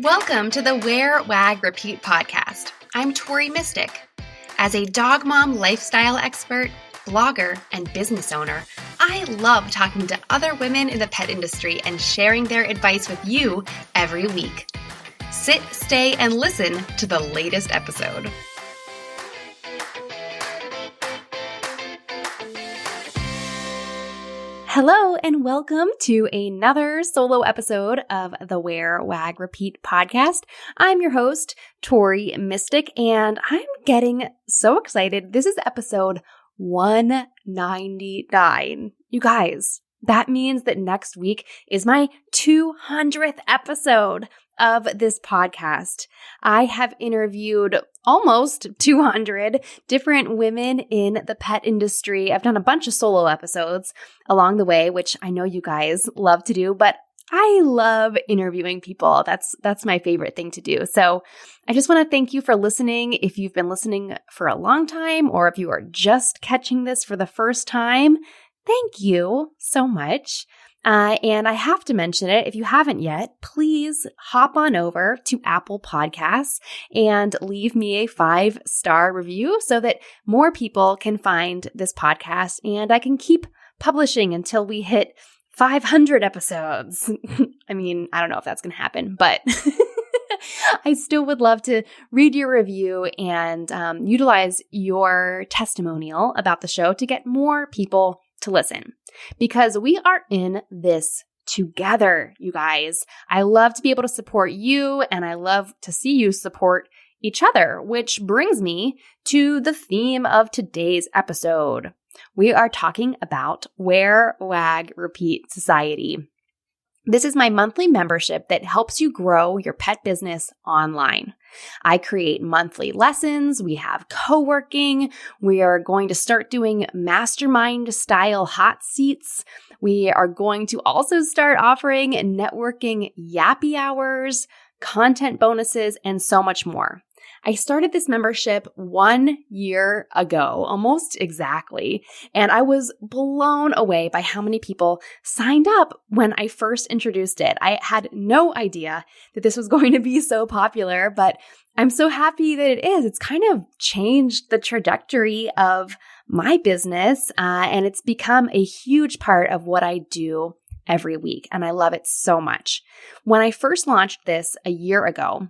Welcome to the Wear, Wag, Repeat podcast. I'm Tori Mystic. As a dog mom lifestyle expert, blogger, and business owner, I love talking to other women in the pet industry and sharing their advice with you every week. Sit, stay, and listen to the latest episode. Hello and welcome to another solo episode of the Wear, Wag, Repeat podcast. I'm your host, Tori Mystic, and I'm getting so excited. This is episode 199. You guys, that means that next week is my 200th episode of this podcast. I have interviewed almost 200 different women in the pet industry. I've done a bunch of solo episodes along the way, which I know you guys love to do, but I love interviewing people. That's my favorite thing to do. So I just want to thank you for listening. If you've been listening for a long time, or if you are just catching this for the first time, thank you so much. And I have to mention it, if you haven't yet, please hop on over to Apple Podcasts and leave me a 5-star review so that more people can find this podcast and I can keep publishing until we hit 500 episodes. I mean, I don't know if that's going to happen, but I still would love to read your review and utilize your testimonial about the show to get more people to listen, because we are in this together, you guys. I love to be able to support you, and I love to see you support each other, which brings me to the theme of today's episode. We are talking about Wear, Wag, Repeat Society. This is my monthly membership that helps you grow your pet business online. I create monthly lessons. We have co-working. We are going to start doing mastermind style hot seats. We are going to also start offering networking yappy hours, content bonuses, and so much more. I started this membership 1 year ago, almost exactly, and I was blown away by how many people signed up when I first introduced it. I had no idea that this was going to be so popular, but I'm so happy that it is. It's kind of changed the trajectory of my business, and it's become a huge part of what I do every week, and I love it so much. When I first launched this a year ago,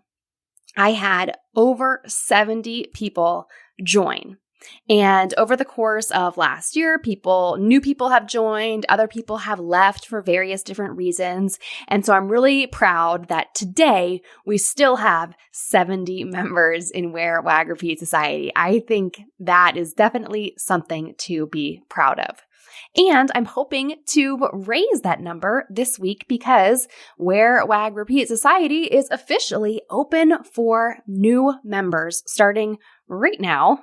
I had over 70 people join. And over the course of last year, new people have joined, other people have left for various different reasons. And so I'm really proud that today we still have 70 members in Wear, Wag, Repeat Society. I think that is definitely something to be proud of. And I'm hoping to raise that number this week because Wear, Wag, Repeat Society is officially open for new members starting right now,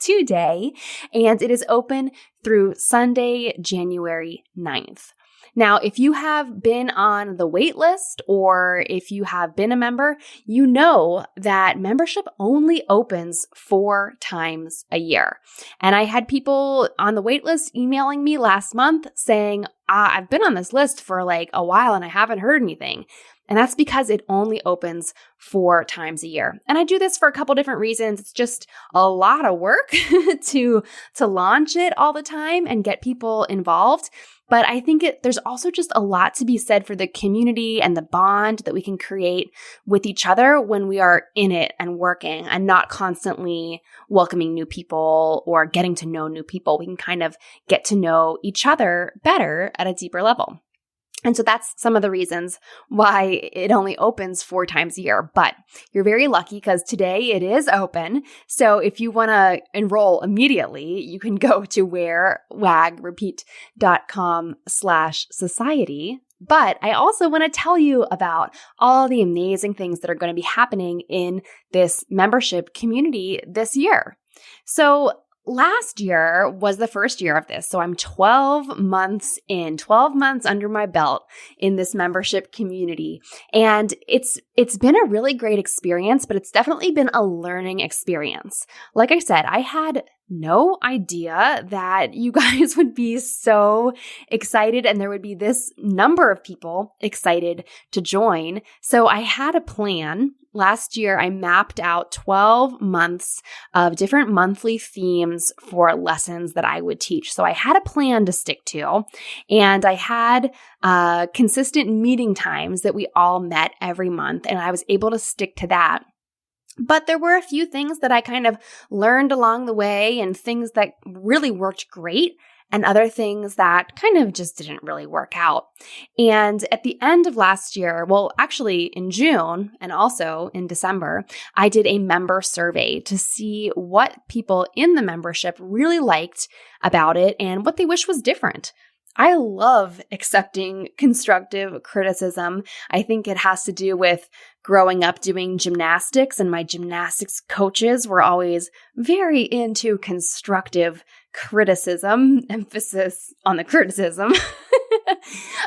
today, and it is open through Sunday, January 9th. Now, if you have been on the wait list or if you have been a member, you know that membership only opens 4 times a year. And I had people on the wait list emailing me last month saying, I've been on this list for like a while and I haven't heard anything. And that's because it only opens 4 times a year. And I do this for a couple different reasons. It's just a lot of work to launch it all the time and get people involved. But I think there's also just a lot to be said for the community and the bond that we can create with each other when we are in it and working and not constantly welcoming new people or getting to know new people. We can kind of get to know each other better at a deeper level. And so that's some of the reasons why it only opens 4 times a year. But you're very lucky because today it is open. So if you want to enroll immediately, you can go to wearwagrepeat.com/society. But I also want to tell you about all the amazing things that are going to be happening in this membership community this year. So last year was the first year of this. So I'm 12 months in, 12 months under my belt in this membership community. And it's been a really great experience, but it's definitely been a learning experience. Like I said, I had no idea that you guys would be so excited and there would be this number of people excited to join. So I had a plan. Last year, I mapped out 12 months of different monthly themes for lessons that I would teach. So I had a plan to stick to, and I had consistent meeting times that we all met every month, and I was able to stick to that. But there were a few things that I kind of learned along the way and things that really worked great and other things that kind of just didn't really work out. And at the end of last year, well, actually in June and also in December, I did a member survey to see what people in the membership really liked about it and what they wish was different. I love accepting constructive criticism. I think it has to do with growing up doing gymnastics, and my gymnastics coaches were always very into constructive criticism, emphasis on the criticism.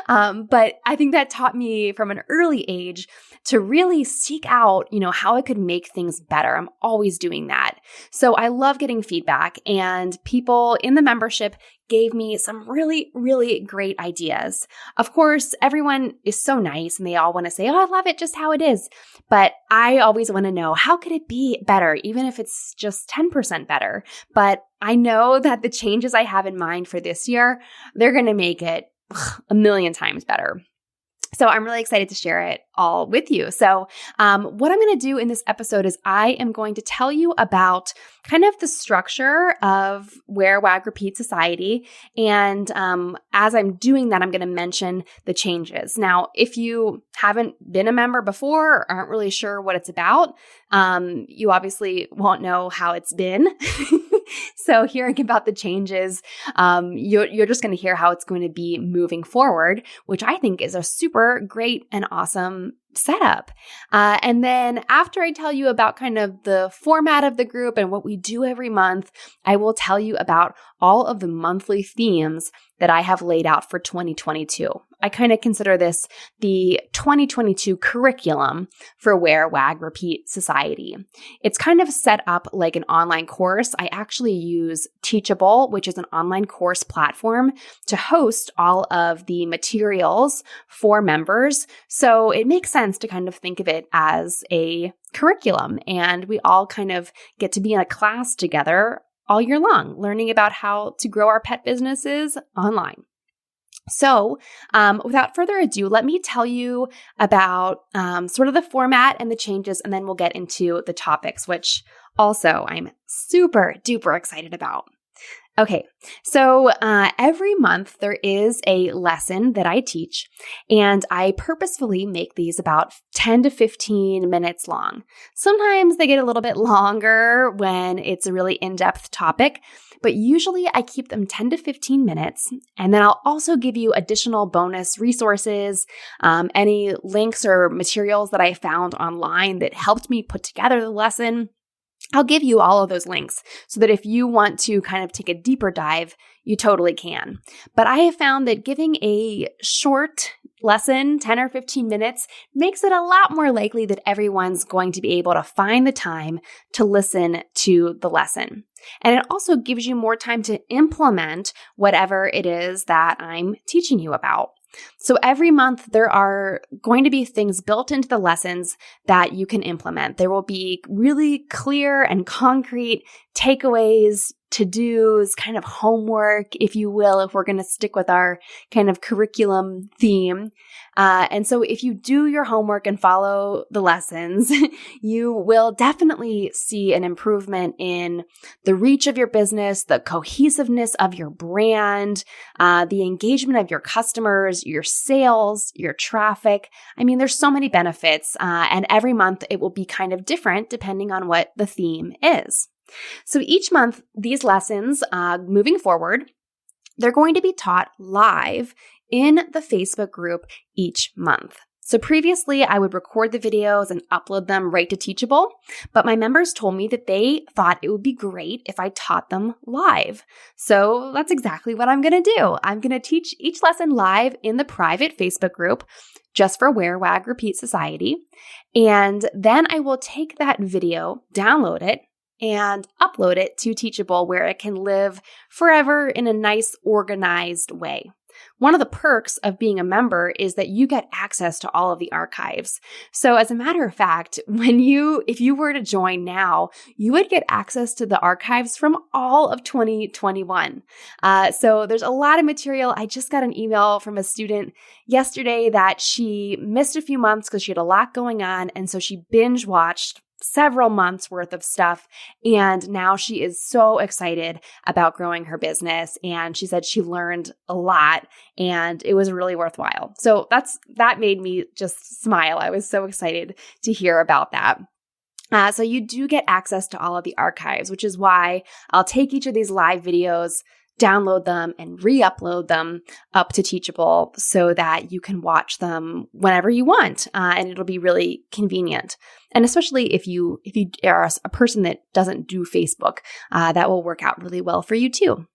But I think that taught me from an early age to really seek out, how I could make things better. I'm always doing that. So I love getting feedback, and people in the membership gave me some really, really great ideas. Of course, everyone is so nice and they all want to say, I love it just how it is. But I always want to know, how could it be better, even if it's just 10% better? But I know that the changes I have in mind for this year, they're going to make it a million times better. So I'm really excited to share it all with you. So what I'm going to do in this episode is I am going to tell you about kind of the structure of Wear, Wag, Repeat Society. And as I'm doing that, I'm going to mention the changes. Now, if you haven't been a member before or aren't really sure what it's about, you obviously won't know how it's been. So hearing about the changes, you're just going to hear how it's going to be moving forward, which I think is a super great and awesome setup. And then after I tell you about kind of the format of the group and what we do every month, I will tell you about all of the monthly themes that I have laid out for 2022. I kind of consider this the 2022 curriculum for Wear, Wag, Repeat Society. It's kind of set up like an online course. I actually use Teachable, which is an online course platform, to host all of the materials for members. So it makes sense to kind of think of it as a curriculum, and we all kind of get to be in a class together all year long, learning about how to grow our pet businesses online. So without further ado, let me tell you about sort of the format and the changes, and then we'll get into the topics, which also I'm super duper excited about. Okay, so every month there is a lesson that I teach, and I purposefully make these about 10 to 15 minutes long. Sometimes they get a little bit longer when it's a really in-depth topic, but usually I keep them 10 to 15 minutes, and then I'll also give you additional bonus resources, any links or materials that I found online that helped me put together the lesson. I'll give you all of those links so that if you want to kind of take a deeper dive, you totally can. But I have found that giving a short lesson, 10 or 15 minutes, makes it a lot more likely that everyone's going to be able to find the time to listen to the lesson. And it also gives you more time to implement whatever it is that I'm teaching you about. So every month there are going to be things built into the lessons that you can implement. There will be really clear and concrete takeaways, to-dos, kind of homework, if you will, if we're going to stick with our kind of curriculum theme. And so if you do your homework and follow the lessons, you will definitely see an improvement in the reach of your business, the cohesiveness of your brand, the engagement of your customers, your sales, your traffic. I mean, there's so many benefits, and every month it will be kind of different depending on what the theme is. So each month, these lessons, moving forward, they're going to be taught live in the Facebook group each month. So previously, I would record the videos and upload them right to Teachable, but my members told me that they thought it would be great if I taught them live. So that's exactly what I'm going to do. I'm going to teach each lesson live in the private Facebook group just for Wear, Wag, Repeat Society. And then I will take that video, download it, and upload it to Teachable where it can live forever in a nice, organized way. One of the perks of being a member is that you get access to all of the archives. So as a matter of fact, if you were to join now, you would get access to the archives from all of 2021. So there's a lot of material. I just got an email from a student yesterday that she missed a few months because she had a lot going on. And so she binge watched several months worth of stuff. And now she is so excited about growing her business. And she said she learned a lot and it was really worthwhile. So that made me just smile. I was so excited to hear about that. So you do get access to all of the archives, which is why I'll take each of these live videos, download them, and re-upload them up to Teachable so that you can watch them whenever you want, and it'll be really convenient. And especially if you are a person that doesn't do Facebook, that will work out really well for you too.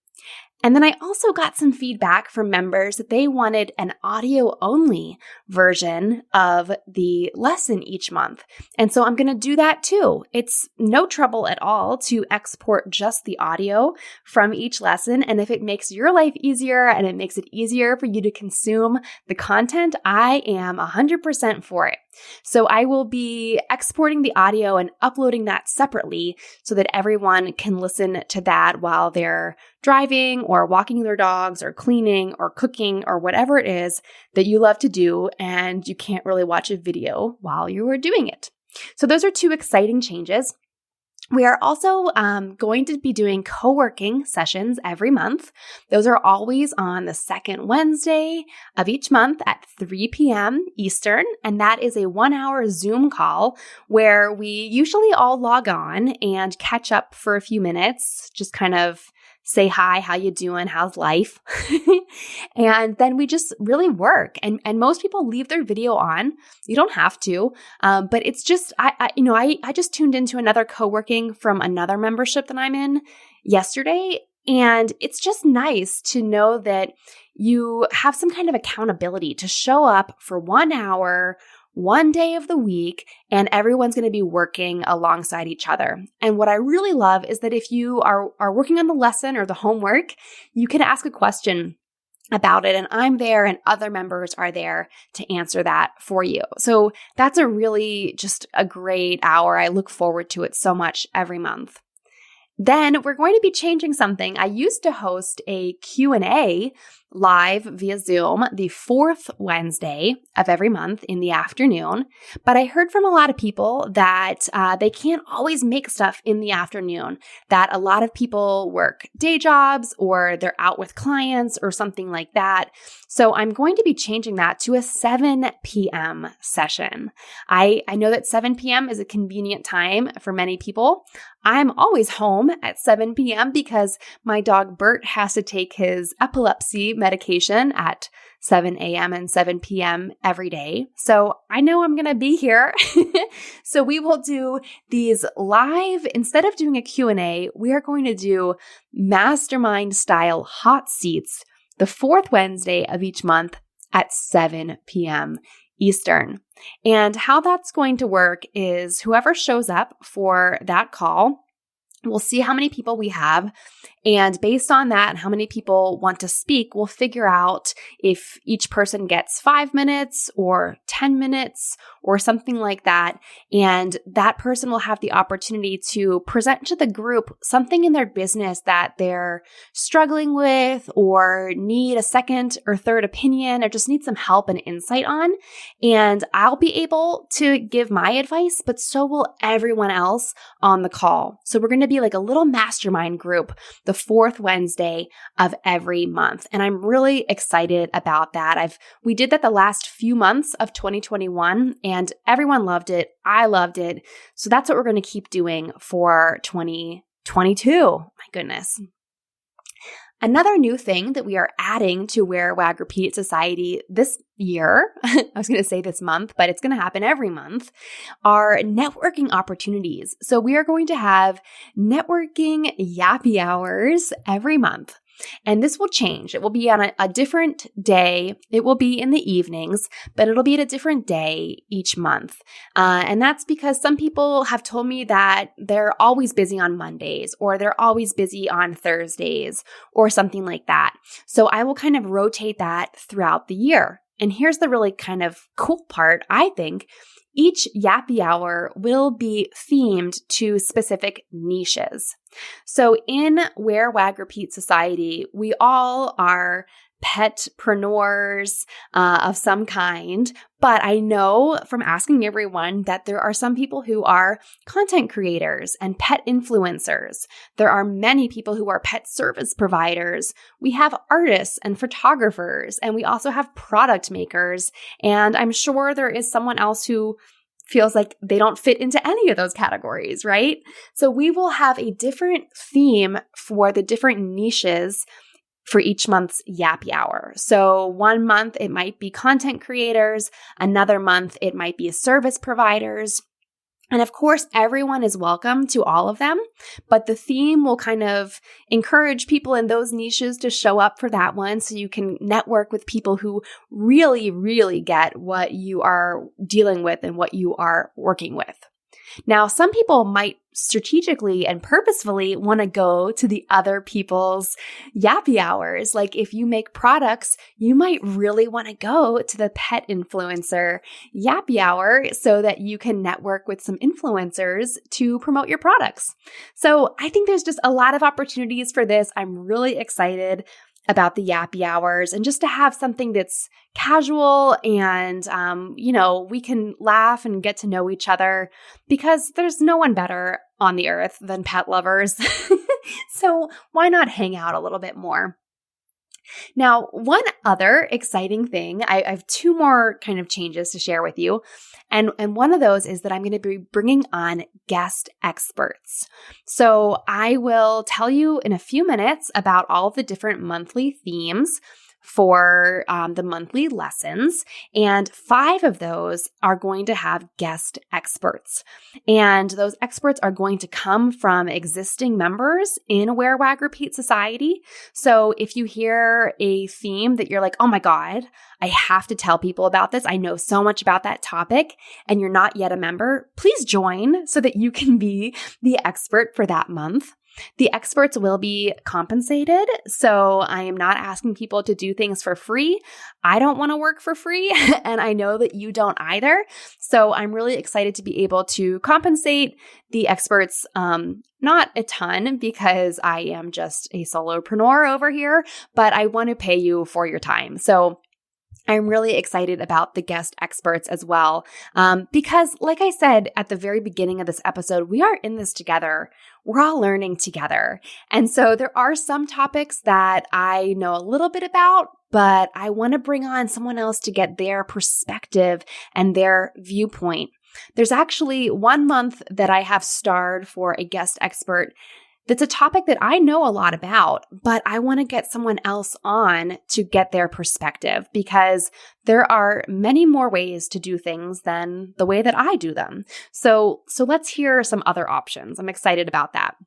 And then I also got some feedback from members that they wanted an audio-only version of the lesson each month. And so I'm going to do that too. It's no trouble at all to export just the audio from each lesson. And if it makes your life easier and it makes it easier for you to consume the content, I am 100% for it. So I will be exporting the audio and uploading that separately so that everyone can listen to that while they're driving or walking their dogs or cleaning or cooking or whatever it is that you love to do and you can't really watch a video while you are doing it. So those are two exciting changes. We are also going to be doing co-working sessions every month. Those are always on the second Wednesday of each month at 3 p.m. Eastern, and that is a 1-hour Zoom call where we usually all log on and catch up for a few minutes, just kind of say hi, how you doing, how's life? And then we just really work. And most people leave their video on. You don't have to, but it's just, I just tuned into another co-working from another membership that I'm in yesterday. And it's just nice to know that you have some kind of accountability to show up for 1 hour, one day of the week, and everyone's going to be working alongside each other. And what I really love is that if you are working on the lesson or the homework, you can ask a question about it, and I'm there and other members are there to answer that for you. So that's a really just a great hour. I look forward to it so much every month. Then we're going to be changing something. I used to host a Q&A live via Zoom the fourth Wednesday of every month in the afternoon, but I heard from a lot of people that they can't always make stuff in the afternoon, that a lot of people work day jobs or they're out with clients or something like that. So I'm going to be changing that to a 7 p.m. session. I know that 7 p.m. is a convenient time for many people. I'm always home at 7 p.m. because my dog Bert has to take his epilepsy medication at 7 a.m. and 7 p.m. every day. So I know I'm going to be here. So we will do these live. Instead of doing a Q&A, we are going to do mastermind style hot seats the fourth Wednesday of each month at 7 p.m. Eastern. And how that's going to work is whoever shows up for that call, we'll see how many people we have. And based on that, and how many people want to speak, we'll figure out if each person gets 5 minutes or 10 minutes or something like that. And that person will have the opportunity to present to the group something in their business that they're struggling with or need a second or third opinion or just need some help and insight on. And I'll be able to give my advice, but so will everyone else on the call. So we're going to be like a little mastermind group the fourth Wednesday of every month. And I'm really excited about that. We did that the last few months of 2021 and everyone loved it. I loved it. So that's what we're going to keep doing for 2022. My goodness. Another new thing that we are adding to Wear, Wag, Repeat Society this year, I was going to say this month, but it's going to happen every month, are networking opportunities. So we are going to have networking yappy hours every month. And this will change. It will be on a different day. It will be in the evenings, but it'll be at a different day each month. And that's because some people have told me that they're always busy on Mondays or they're always busy on Thursdays or something like that. So I will kind of rotate that throughout the year. And here's the really kind of cool part, I think. Each Yappy Hour will be themed to specific niches. So in Wear, Wag, Repeat Society, we all are petpreneurs of some kind, but I know from asking everyone that there are some people who are content creators and pet influencers. There are many people who are pet service providers. We have artists and photographers, and we also have product makers. And I'm sure there is someone else who feels like they don't fit into any of those categories, right? So we will have a different theme for the different niches for each month's Yappy Hour. So one month it might be content creators, another month it might be service providers. And of course, everyone is welcome to all of them, but the theme will kind of encourage people in those niches to show up for that one so you can network with people who really, really get what you are dealing with and what you are working with. Now, some people might strategically and purposefully want to go to the other people's Yappy Hours. Like if you make products, you might really want to go to the pet influencer Yappy Hour so that you can network with some influencers to promote your products. So I think there's just a lot of opportunities for this. I'm really excited about the Yappy Hours and just to have something that's casual and, we can laugh and get to know each other because there's no one better on the earth than pet lovers. So why not hang out a little bit more? Now, one other exciting thing, I have two more kind of changes to share with you. And one of those is that I'm going to be bringing on guest experts. So I will tell you in a few minutes about all of the different monthly themes for the monthly lessons, and 5 of those are going to have guest experts. And those experts are going to come from existing members in Wear, Wag, Repeat Society. So if you hear a theme that you're like, oh my God, I have to tell people about this, I know so much about that topic, and you're not yet a member, please join so that you can be the expert for that month. The experts will be compensated, so I am not asking people to do things for free. I don't want to work for free, and I know that you don't either. So I'm really excited to be able to compensate the experts, not a ton because I am just a solopreneur over here, but I want to pay you for your time. So I'm really excited about the guest experts as well, because like I said at the very beginning of this episode, we are in this together. We're all learning together. And so there are some topics that I know a little bit about, but I want to bring on someone else to get their perspective and their viewpoint. There's actually one month that I have starred for a guest expert that's a topic that I know a lot about, but I want to get someone else on to get their perspective because there are many more ways to do things than the way that I do them. So let's hear some other options. I'm excited about that.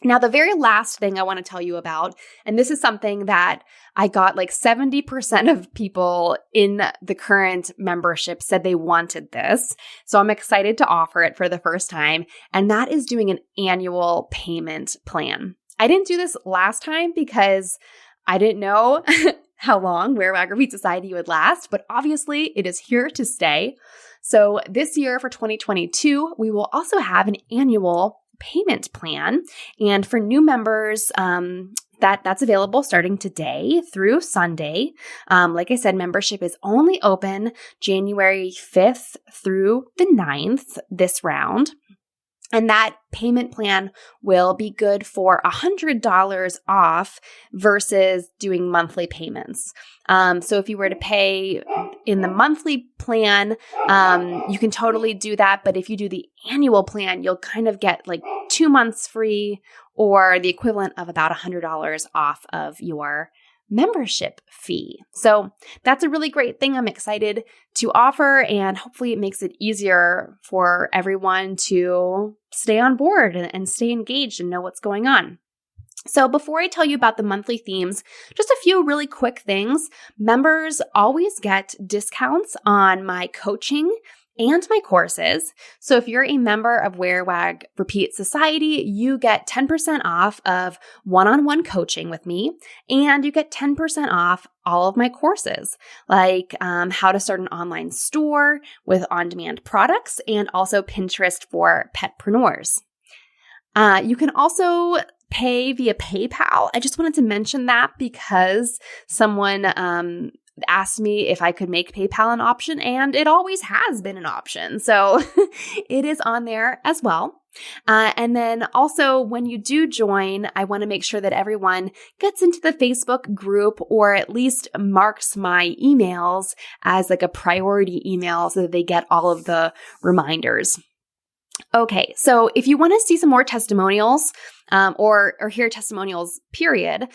Now, the very last thing I want to tell you about, and this is something that I got like 70% of people in the current membership said they wanted this. So I'm excited to offer it for the first time, and that is doing an annual payment plan. I didn't do this last time because I didn't know how long Wear, Wag, Repeat Society would last, but obviously it is here to stay. So this year for 2022, we will also have an annual payment plan. And for new members, that's available starting today through Sunday. Like I said, membership is only open January 5th through the 9th this round. And that payment plan will be good for $100 off versus doing monthly payments. So if you were to pay in the monthly plan, you can totally do that. But if you do the annual plan, you'll kind of get like 2 months free or the equivalent of about $100 off of your membership fee. So that's a really great thing I'm excited to offer, and hopefully it makes it easier for everyone to stay on board and stay engaged and know what's going on. So before I tell you about the monthly themes, just a few really quick things. Members always get discounts on my coaching and my courses. So if you're a member of Wear Wag Repeat Society, you get 10% off of one-on-one coaching with me, and you get 10% off all of my courses, like how to start an online store with on-demand products and also Pinterest for petpreneurs. You can also pay via PayPal. I just wanted to mention that because someone asked me if I could make PayPal an option, and it always has been an option. So it is on there as well. And then also when you do join, I want to make sure that everyone gets into the Facebook group or at least marks my emails as like a priority email so that they get all of the reminders. Okay, so if you want to see some more testimonials or hear testimonials, period,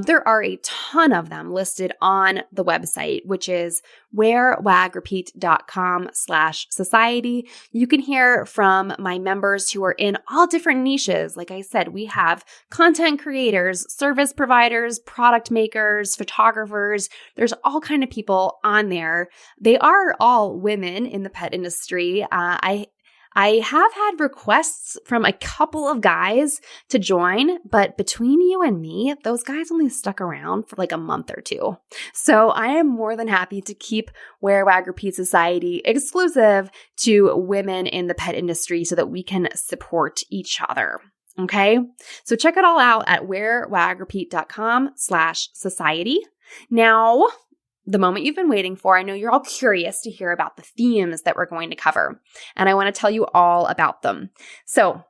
there are a ton of them listed on the website, which is wearwagrepeat.com/society. You can hear from my members who are in all different niches. Like I said, we have content creators, service providers, product makers, photographers. There's all kind of people on there. They are all women in the pet industry. I have had requests from a couple of guys to join, but between you and me, those guys only stuck around for like a month or two. So I am more than happy to keep Wear Wag Repeat Society exclusive to women in the pet industry so that we can support each other. Okay? So check it all out at wearwagrepeat.com/society. Now, the moment you've been waiting for, I know you're all curious to hear about the themes that we're going to cover, and I want to tell you all about them. So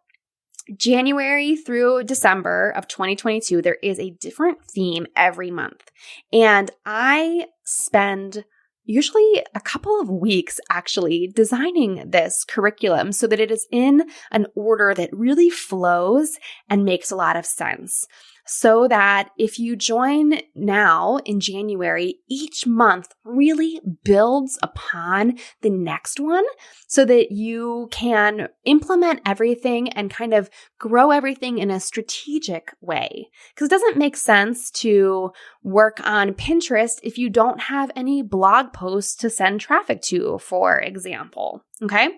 January through December of 2022, there is a different theme every month, and I spend usually a couple of weeks actually designing this curriculum so that it is in an order that really flows and makes a lot of sense. So that if you join now in January, each month really builds upon the next one so that you can implement everything and kind of grow everything in a strategic way. Because it doesn't make sense to work on Pinterest if you don't have any blog posts to send traffic to, for example. Okay?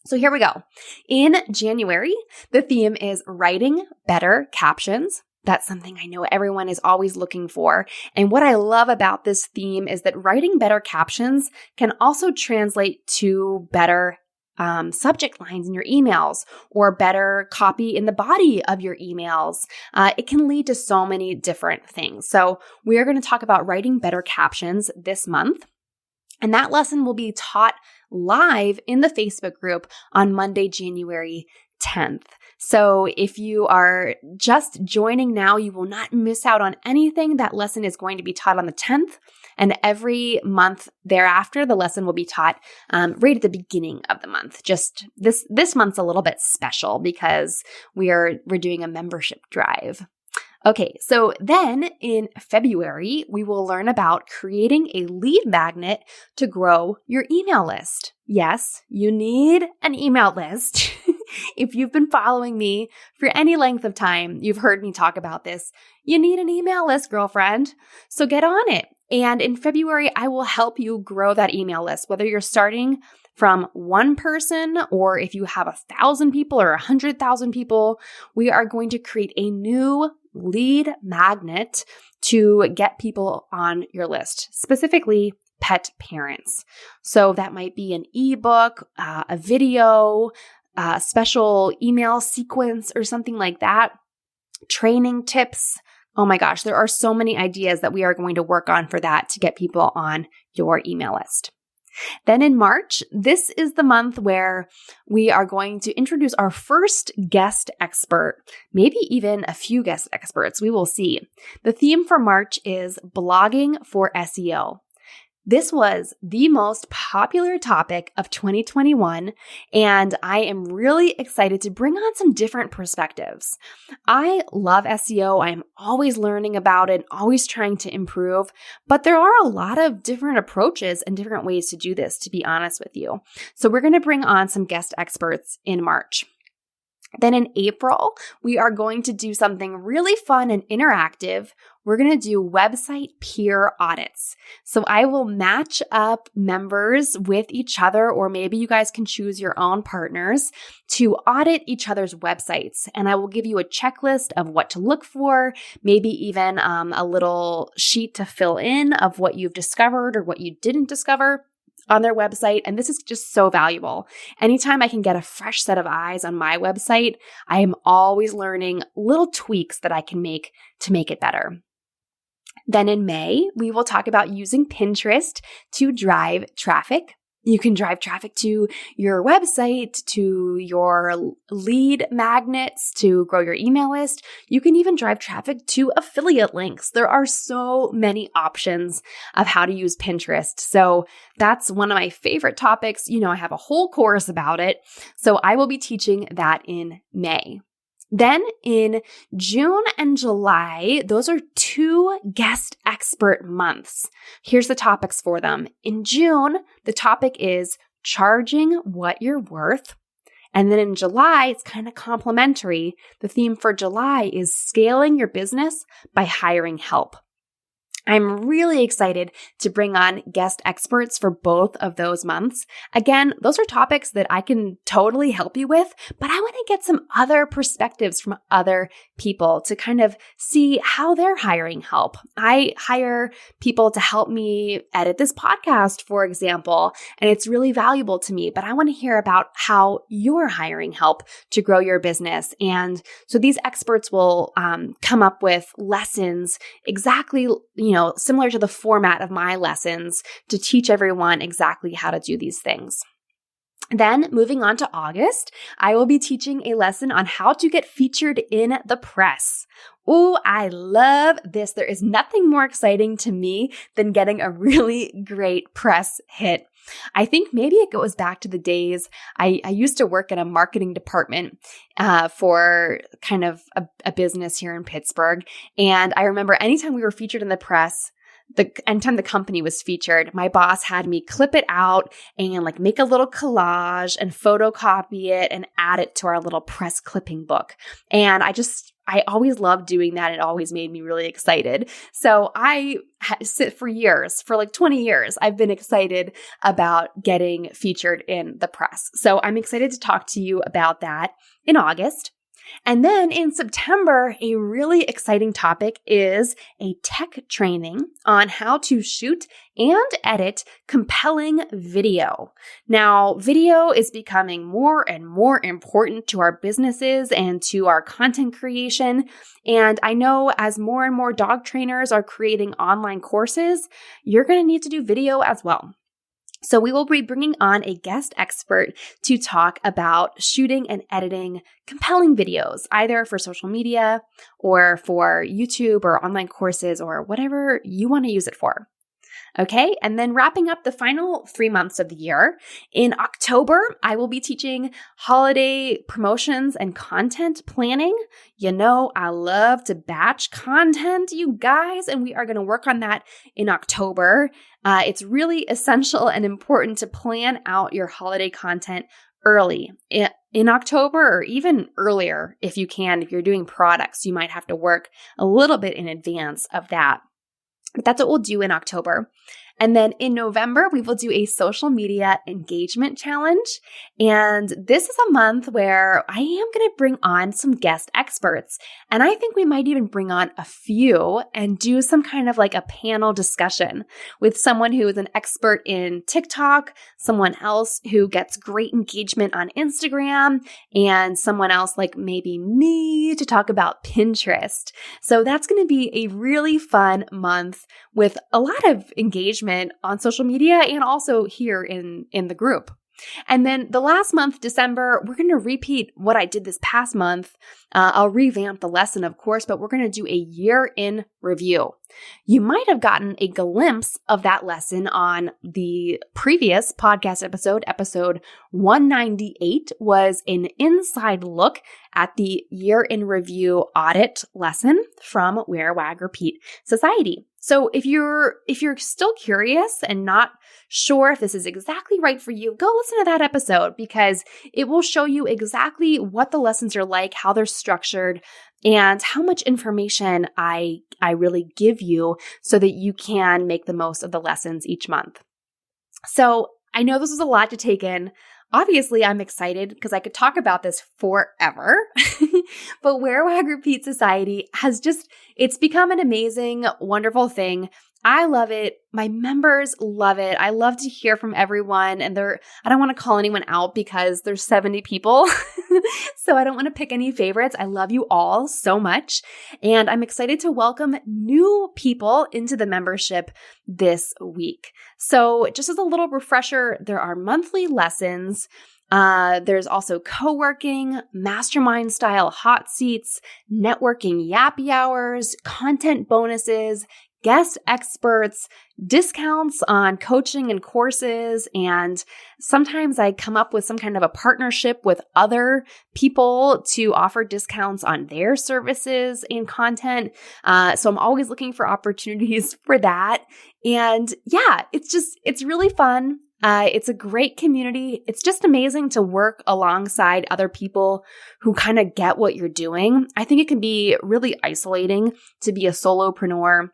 So here we go. In January, the theme is writing better captions. That's something I know everyone is always looking for. And what I love about this theme is that writing better captions can also translate to better subject lines in your emails or better copy in the body of your emails. It can lead to so many different things. So we are going to talk about writing better captions this month. And that lesson will be taught live in the Facebook group on Monday, January 10th. So if you are just joining now, you will not miss out on anything. That lesson is going to be taught on the 10th. And every month thereafter, the lesson will be taught right at the beginning of the month. Just this month's a little bit special because we're doing a membership drive. Okay, so then in February, we will learn about creating a lead magnet to grow your email list. Yes, you need an email list. If you've been following me for any length of time, you've heard me talk about this. You need an email list, girlfriend. So get on it. And in February, I will help you grow that email list, whether you're starting from one person or if you have 1,000 people or 100,000 people. We are going to create a new lead magnet to get people on your list, specifically pet parents. So that might be an ebook, a video, a special email sequence or something like that, training tips. Oh my gosh, there are so many ideas that we are going to work on for that to get people on your email list. Then in March, this is the month where we are going to introduce our first guest expert, maybe even a few guest experts. We will see. The theme for March is blogging for SEO. This was the most popular topic of 2021, and I am really excited to bring on some different perspectives. I love SEO. I'm always learning about it, always trying to improve, but there are a lot of different approaches and different ways to do this, to be honest with you. So we're going to bring on some guest experts in March. Then in April, we are going to do something really fun and interactive. We're going to do website peer audits. So I will match up members with each other, or maybe you guys can choose your own partners to audit each other's websites. And I will give you a checklist of what to look for, maybe even a little sheet to fill in of what you've discovered or what you didn't discover on their website. And this is just so valuable. Anytime I can get a fresh set of eyes on my website, I am always learning little tweaks that I can make to make it better. Then in May, we will talk about using Pinterest to drive traffic. You can drive traffic to your website, to your lead magnets, to grow your email list. You can even drive traffic to affiliate links. There are so many options of how to use Pinterest. So that's one of my favorite topics. I have a whole course about it. So I will be teaching that in May. Then in June and July, those are 2 guest expert months. Here's the topics for them. In June, the topic is charging what you're worth. And then in July, it's kind of complementary. The theme for July is scaling your business by hiring help. I'm really excited to bring on guest experts for both of those months. Again, those are topics that I can totally help you with, but I want to get some other perspectives from other people to kind of see how they're hiring help. I hire people to help me edit this podcast, for example, and it's really valuable to me, but I want to hear about how you're hiring help to grow your business. And so these experts will come up with lessons exactly, similar to the format of my lessons to teach everyone exactly how to do these things. Then moving on to August, I will be teaching a lesson on how to get featured in the press. Oh, I love this. There is nothing more exciting to me than getting a really great press hit. I think maybe it goes back to the days I used to work in a marketing department for kind of a business here in Pittsburgh. And I remember anytime we were featured in the press, anytime the company was featured, my boss had me clip it out and make a little collage and photocopy it and add it to our little press clipping book. And I always loved doing that. It always made me really excited. So I sit for 20 years, I've been excited about getting featured in the press. So I'm excited to talk to you about that in August. And then in September, a really exciting topic is a tech training on how to shoot and edit compelling video. Now, video is becoming more and more important to our businesses and to our content creation. And I know as more and more dog trainers are creating online courses, you're going to need to do video as well. So we will be bringing on a guest expert to talk about shooting and editing compelling videos, either for social media or for YouTube or online courses or whatever you want to use it for. Okay, and then wrapping up the final 3 months of the year, in October, I will be teaching holiday promotions and content planning. I love to batch content, you guys, and we are going to work on that in October. It's really essential and important to plan out your holiday content early in October, or even earlier if you can. If you're doing products, you might have to work a little bit in advance of that. But that's what we'll do in October. And then in November, we will do a social media engagement challenge. And this is a month where I am going to bring on some guest experts. And I think we might even bring on a few and do some kind of a panel discussion with someone who is an expert in TikTok, someone else who gets great engagement on Instagram, and someone else like maybe me to talk about Pinterest. So that's going to be a really fun month with a lot of engagement engagement on social media and also here in the group. And then the last month, December, we're going to repeat what I did this past month. I'll revamp the lesson, of course, but we're going to do a year in review. You might have gotten a glimpse of that lesson on the previous podcast episode. Episode 198 was an inside look at the year in review audit lesson from Wear, Wag, Repeat Society. So if you're still curious and not sure if this is exactly right for you, go listen to that episode because it will show you exactly what the lessons are like, how they're structured, and how much information I really give you so that you can make the most of the lessons each month. So I know this was a lot to take in. Obviously, I'm excited because I could talk about this forever, but Wear, Wag, Repeat Society it's become an amazing, wonderful thing. I love it. My members love it. I love to hear from everyone, and I don't want to call anyone out because there's 70 people, so I don't want to pick any favorites. I love you all so much, and I'm excited to welcome new people into the membership this week. So just as a little refresher, there are monthly lessons. There's also co-working, mastermind style hot seats, networking yappy hours, content bonuses, guest experts, discounts on coaching and courses, and sometimes I come up with some kind of a partnership with other people to offer discounts on their services and content. So I'm always looking for opportunities for that. And yeah, it's really fun. It's a great community. It's just amazing to work alongside other people who kind of get what you're doing. I think it can be really isolating to be a solopreneur.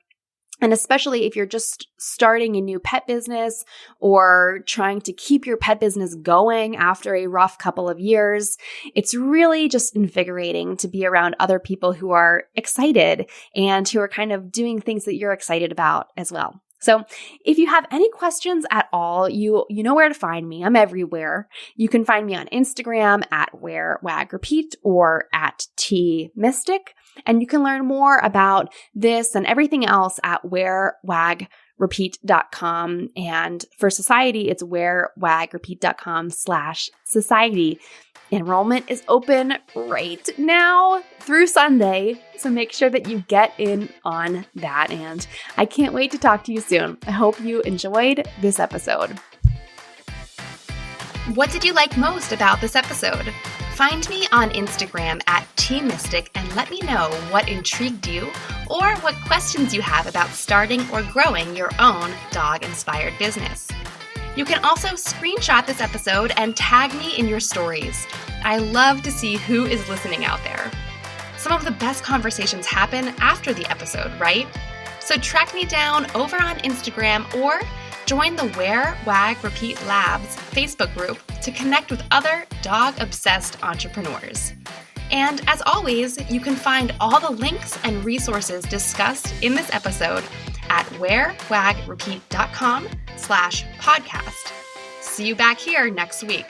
And especially if you're just starting a new pet business or trying to keep your pet business going after a rough couple of years, it's really just invigorating to be around other people who are excited and who are kind of doing things that you're excited about as well. So if you have any questions at all, you know where to find me. I'm everywhere. You can find me on Instagram at Wear, Wag, Repeat or at TMystic. And you can learn more about this and everything else at wearwagrepeat.com. And for society, it's wearwagrepeat.com/society. Enrollment is open right now through Sunday, so make sure that you get in on that. And I can't wait to talk to you soon. I hope you enjoyed this episode. What did you like most about this episode? Find me on Instagram at TMystic and let me know what intrigued you or what questions you have about starting or growing your own dog-inspired business. You can also screenshot this episode and tag me in your stories. I love to see who is listening out there. Some of the best conversations happen after the episode, right? So track me down over on Instagram or join the Wear, Wag, Repeat Labs Facebook group to connect with other dog-obsessed entrepreneurs. And as always, you can find all the links and resources discussed in this episode at wearwagrepeat.com/podcast. See you back here next week.